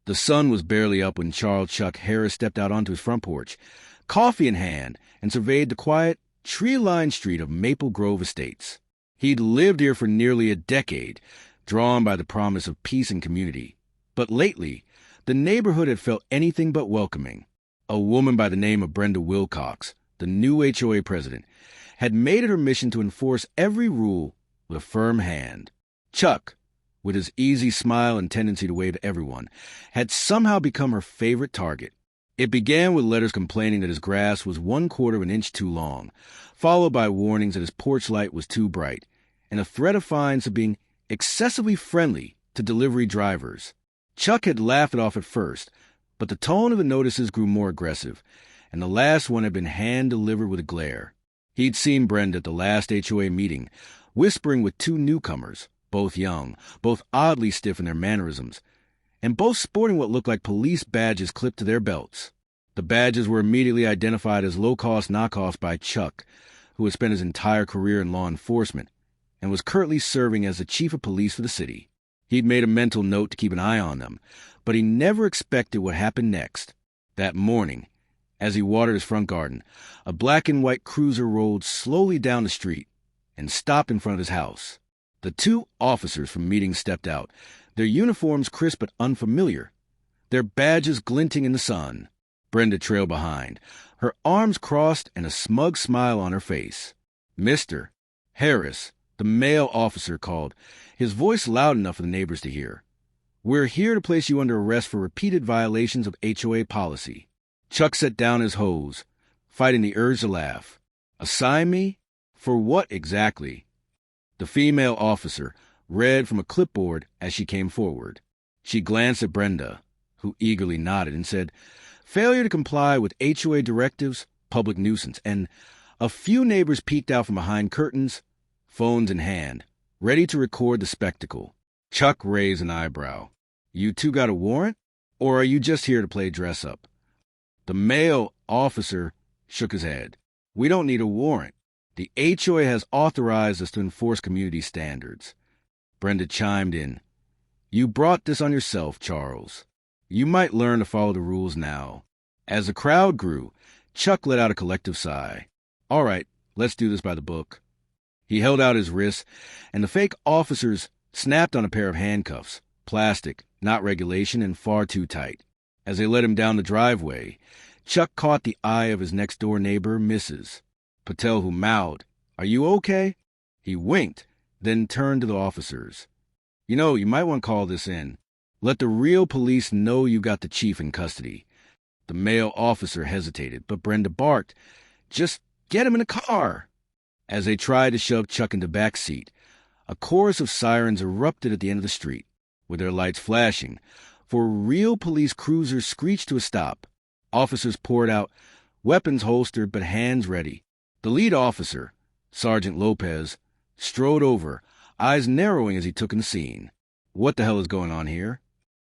The sun was barely up when Charles Chuck Harris stepped out onto his front porch, coffee in hand, and surveyed the quiet, tree-lined street of Maple Grove Estates. He'd lived here for nearly a decade, drawn by the promise of peace and community. But lately, the neighborhood had felt anything but welcoming. A woman by the name of Brenda Wilcox, the new HOA president, had made it her mission to enforce every rule with a firm hand. Chuck, with his easy smile and tendency to wave to everyone, had somehow become her favorite target. It began with letters complaining that his grass was 1/4 of an inch too long, followed by warnings that his porch light was too bright, and a threat of fines for being excessively friendly to delivery drivers. Chuck had laughed it off at first, but the tone of the notices grew more aggressive, and the last one had been hand-delivered with a glare. He'd seen Brenda at the last HOA meeting, whispering with two newcomers, both young, both oddly stiff in their mannerisms, and both sporting what looked like police badges clipped to their belts. The badges were immediately identified as low-cost knockoffs by Chuck, who had spent his entire career in law enforcement and was currently serving as the chief of police for the city. He'd made a mental note to keep an eye on them, but he never expected what happened next. That morning, as he watered his front garden, a black and white cruiser rolled slowly down the street and stopped in front of his house. The two officers from meeting stepped out, their uniforms crisp but unfamiliar, their badges glinting in the sun. Brenda trailed behind, her arms crossed and a smug smile on her face. "Mr. Harris," the male officer called, his voice loud enough for the neighbors to hear. "We're here to place you under arrest for repeated violations of HOA policy." Chuck set down his hose, fighting the urge to laugh. "Assign me? For what exactly?" The female officer read from a clipboard as she came forward. She glanced at Brenda, who eagerly nodded, and said, "Failure to comply with HOA directives, public nuisance," and a few neighbors peeked out from behind curtains, phones in hand, ready to record the spectacle. Chuck raised an eyebrow. "You two got a warrant? Or are you just here to play dress-up?" The male officer shook his head. "We don't need a warrant. The HOA has authorized us to enforce community standards." Brenda chimed in. "You brought this on yourself, Charles. You might learn to follow the rules now." As the crowd grew, Chuck let out a collective sigh. "All right, let's do this by the book." He held out his wrists, and the fake officers snapped on a pair of handcuffs, plastic, not regulation, and far too tight. As they led him down the driveway, Chuck caught the eye of his next-door neighbor, Mrs. Patel, who mouthed, "Are you okay?" He winked, then turned to the officers. "You know, you might want to call this in. Let the real police know you got the chief in custody." The male officer hesitated, but Brenda barked, "Just get him in a car." As they tried to shove Chuck into the back seat, a chorus of sirens erupted at the end of the street, with their lights flashing, for real police cruisers screeched to a stop. Officers poured out, weapons holstered but hands ready. The lead officer, Sergeant Lopez, strode over, eyes narrowing as he took in the scene. "What the hell is going on here?"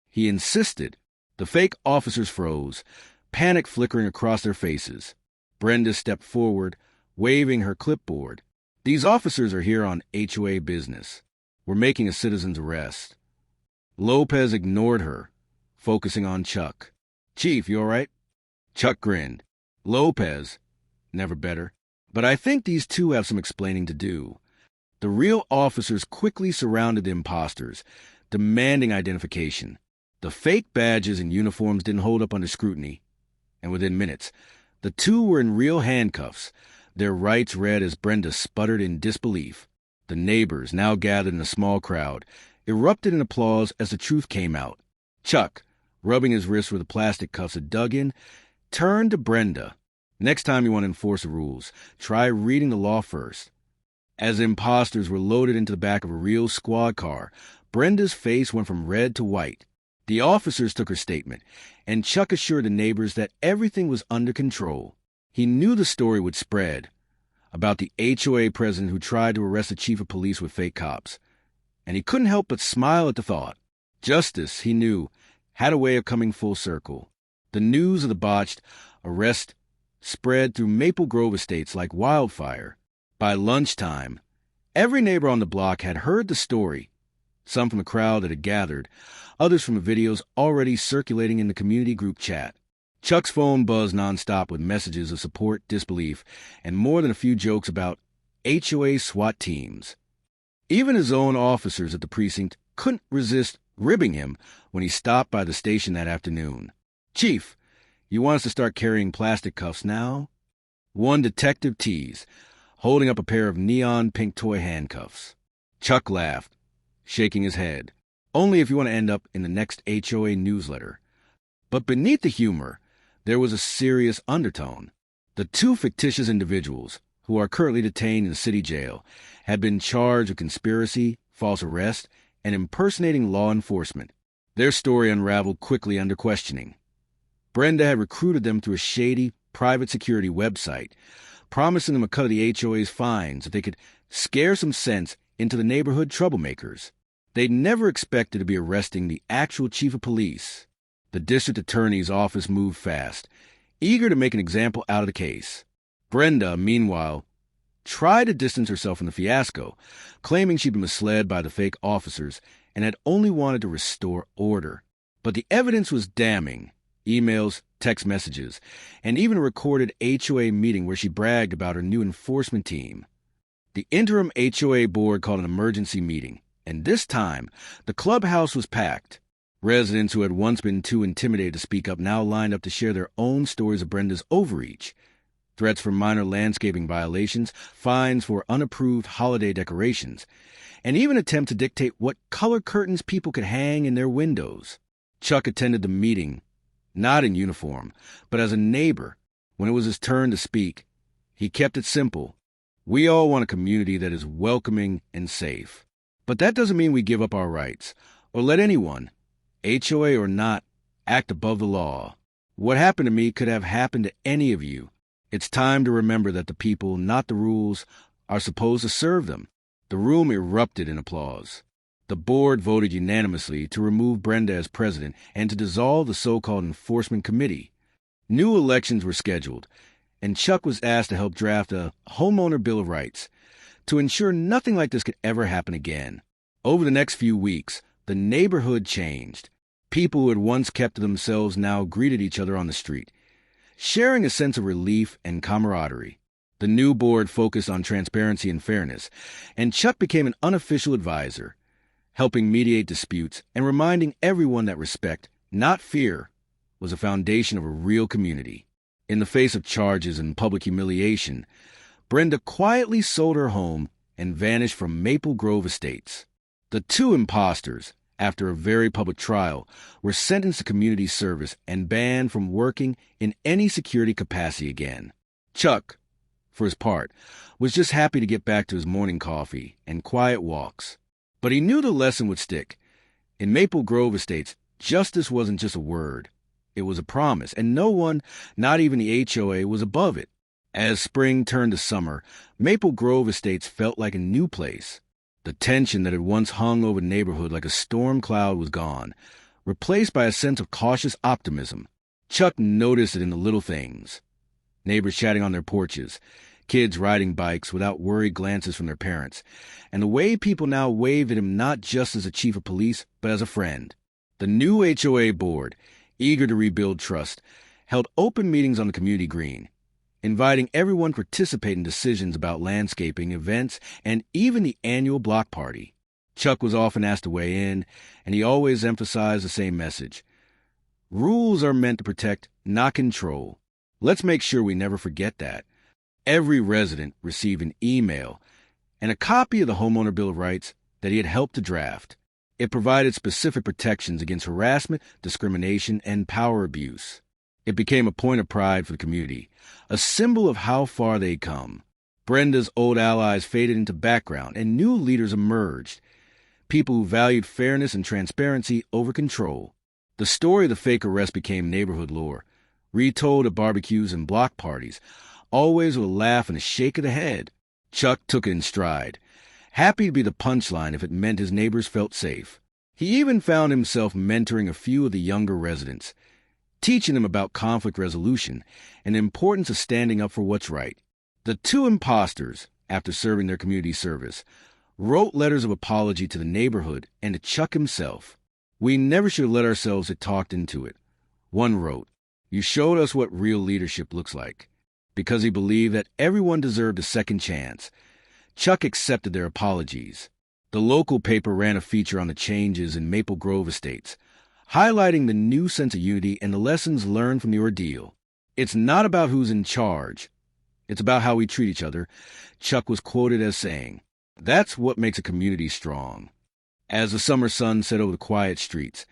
he insisted. The fake officers froze, panic flickering across their faces. Brenda stepped forward, waving her clipboard. "These officers are here on HOA business. We're making a citizen's arrest." Lopez ignored her, focusing on Chuck. "Chief, you all right?" Chuck grinned. "Lopez, never better. But I think these two have some explaining to do." The real officers quickly surrounded the imposters, demanding identification. The fake badges and uniforms didn't hold up under scrutiny, and within minutes, the two were in real handcuffs, their rights read as Brenda sputtered in disbelief. The neighbors, now gathered in a small crowd, erupted in applause as the truth came out. Chuck, rubbing his wrist where the plastic cuffs had dug in, turned to Brenda. "Next time you want to enforce the rules, try reading the law first." As imposters were loaded into the back of a real squad car, Brenda's face went from red to white. The officers took her statement, and Chuck assured the neighbors that everything was under control. He knew the story would spread, about the HOA president who tried to arrest the chief of police with fake cops, and he couldn't help but smile at the thought. Justice, he knew, had a way of coming full circle. The news of the botched arrest spread through Maple Grove Estates like wildfire. By lunchtime, every neighbor on the block had heard the story. Some from the crowd that had gathered, others from the videos already circulating in the community group chat. Chuck's phone buzzed nonstop with messages of support, disbelief, and more than a few jokes about HOA SWAT teams. Even his own officers at the precinct couldn't resist ribbing him when he stopped by the station that afternoon. "Chief, you want us to start carrying plastic cuffs now?" One detective teased, holding up a pair of neon pink toy handcuffs. Chuck laughed, shaking his head. "Only if you want to end up in the next HOA newsletter." But beneath the humor, there was a serious undertone. The two fictitious individuals, who are currently detained in the city jail, had been charged with conspiracy, false arrest, and impersonating law enforcement. Their story unraveled quickly under questioning. Brenda had recruited them through a shady, private security website, promising them a cut of the HOA's fines if they could scare some sense into the neighborhood troublemakers. They'd never expected to be arresting the actual chief of police. The district attorney's office moved fast, eager to make an example out of the case. Brenda, meanwhile, tried to distance herself from the fiasco, claiming she'd been misled by the fake officers and had only wanted to restore order. But the evidence was damning. Emails, text messages, and even a recorded HOA meeting where she bragged about her new enforcement team. The interim HOA board called an emergency meeting, and this time, the clubhouse was packed. Residents who had once been too intimidated to speak up now lined up to share their own stories of Brenda's overreach. Threats for minor landscaping violations, fines for unapproved holiday decorations, and even attempts to dictate what color curtains people could hang in their windows. Chuck attended the meeting, not in uniform, but as a neighbor. When it was his turn to speak, he kept it simple. We all want a community that is welcoming and safe. But that doesn't mean we give up our rights, or let anyone, HOA or not, act above the law. What happened to me could have happened to any of you. It's time to remember that the people, not the rules, are supposed to serve them. The room erupted in applause. The board voted unanimously to remove Brenda as president and to dissolve the so-called enforcement committee. New elections were scheduled, and Chuck was asked to help draft a homeowner bill of rights to ensure nothing like this could ever happen again. Over the next few weeks, the neighborhood changed. People who had once kept to themselves now greeted each other on the street, sharing a sense of relief and camaraderie. The new board focused on transparency and fairness, and Chuck became an unofficial advisor, helping mediate disputes and reminding everyone that respect, not fear, was a foundation of a real community. In the face of charges and public humiliation, Brenda quietly sold her home and vanished from Maple Grove Estates. The two imposters, after a very public trial, were sentenced to community service and banned from working in any security capacity again. Chuck, for his part, was just happy to get back to his morning coffee and quiet walks. But he knew the lesson would stick. In Maple Grove Estates, justice wasn't just a word. It was a promise, and no one, not even the HOA, was above it. As spring turned to summer, Maple Grove Estates felt like a new place. The tension that had once hung over the neighborhood like a storm cloud was gone, replaced by a sense of cautious optimism. Chuck noticed it in the little things. Neighbors chatting on their porches, kids riding bikes without worried glances from their parents, and the way people now waved at him not just as a chief of police, but as a friend. The new HOA board, eager to rebuild trust, held open meetings on the community green, inviting everyone to participate in decisions about landscaping, events, and even the annual block party. Chuck was often asked to weigh in, and he always emphasized the same message. Rules are meant to protect, not control. Let's make sure we never forget that. Every resident received an email and a copy of the Homeowner Bill of Rights that he had helped to draft. It provided specific protections against harassment, discrimination, and power abuse. It became a point of pride for the community, a symbol of how far they'd come. Brenda's old allies faded into background, and new leaders emerged, people who valued fairness and transparency over control. The story of the fake arrest became neighborhood lore, retold at barbecues and block parties, always with a laugh and a shake of the head. Chuck took it in stride, happy to be the punchline if it meant his neighbors felt safe. He even found himself mentoring a few of the younger residents, teaching them about conflict resolution and the importance of standing up for what's right. The two imposters, after serving their community service, wrote letters of apology to the neighborhood and to Chuck himself. We never should let ourselves get talked into it. One wrote, "You showed us what real leadership looks like." Because he believed that everyone deserved a second chance, Chuck accepted their apologies. The local paper ran a feature on the changes in Maple Grove Estates, highlighting the new sense of unity and the lessons learned from the ordeal. "It's not about who's in charge. It's about how we treat each other," Chuck was quoted as saying. "That's what makes a community strong." As the summer sun set over the quiet streets,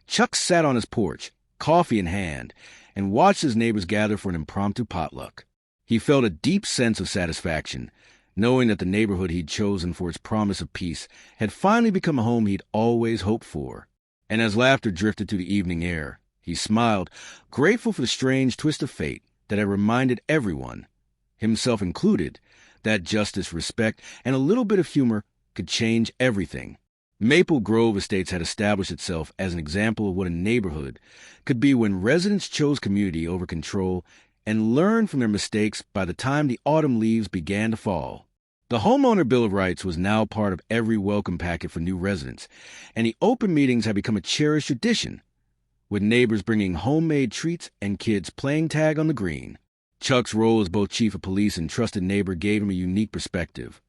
Chuck sat on his porch, coffee in hand, and watched his neighbors gather for an impromptu potluck. He felt a deep sense of satisfaction, knowing that the neighborhood he'd chosen for its promise of peace had finally become a home he'd always hoped for. And as laughter drifted through the evening air, he smiled, grateful for the strange twist of fate that had reminded everyone, himself included, that justice, respect, and a little bit of humor could change everything. Maple Grove Estates had established itself as an example of what a neighborhood could be when residents chose community over control and learned from their mistakes by the time the autumn leaves began to fall. The Homeowner Bill of Rights was now part of every welcome packet for new residents, and the open meetings had become a cherished tradition, with neighbors bringing homemade treats and kids playing tag on the green. Chuck's role as both chief of police and trusted neighbor gave him a unique perspective.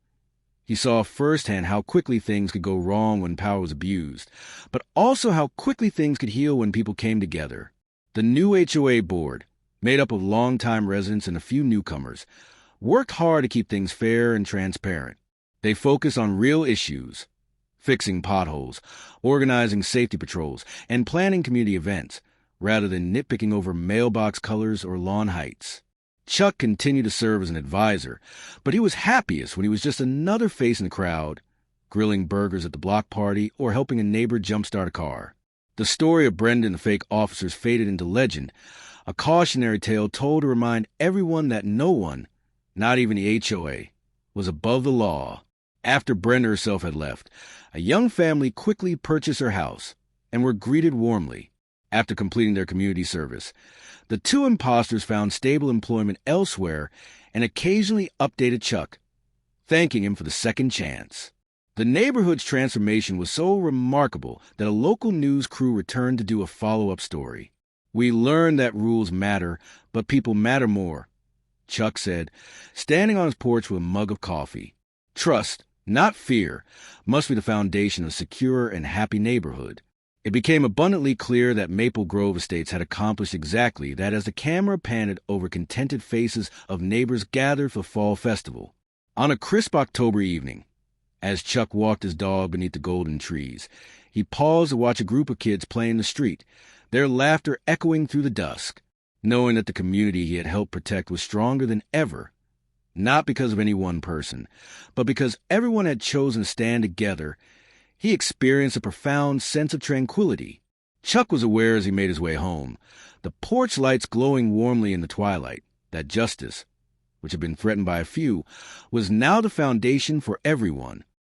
He saw firsthand how quickly things could go wrong when power was abused, but also how quickly things could heal when people came together. The new HOA board, made up of longtime residents and a few newcomers, worked hard to keep things fair and transparent. They focused on real issues, fixing potholes, organizing safety patrols, and planning community events, rather than nitpicking over mailbox colors or lawn heights. Chuck continued to serve as an advisor, but he was happiest when he was just another face in the crowd, grilling burgers at the block party or helping a neighbor jumpstart a car. The story of Brendan and the fake officers faded into legend, a cautionary tale told to remind everyone that no one, not even the HOA, was above the law. After Brenda herself had left, a young family quickly purchased her house and were greeted warmly. After completing their community service, the two imposters found stable employment elsewhere and occasionally updated Chuck, thanking him for the second chance. The neighborhood's transformation was so remarkable that a local news crew returned to do a follow-up story. "We learned that rules matter, but people matter more," Chuck said, standing on his porch with a mug of coffee. "Trust, not fear, must be the foundation of a secure and happy neighborhood." It became abundantly clear that Maple Grove Estates had accomplished exactly that as the camera panned over contented faces of neighbors gathered for Fall Festival. On a crisp October evening, as Chuck walked his dog beneath the golden trees, he paused to watch a group of kids play in the street, their laughter echoing through the dusk. Knowing that the community he had helped protect was stronger than ever, not because of any one person, but because everyone had chosen to stand together, he experienced a profound sense of tranquility. Chuck was aware as he made his way home, the porch lights glowing warmly in the twilight, that justice, which had been threatened by a few, was now the foundation for everyone.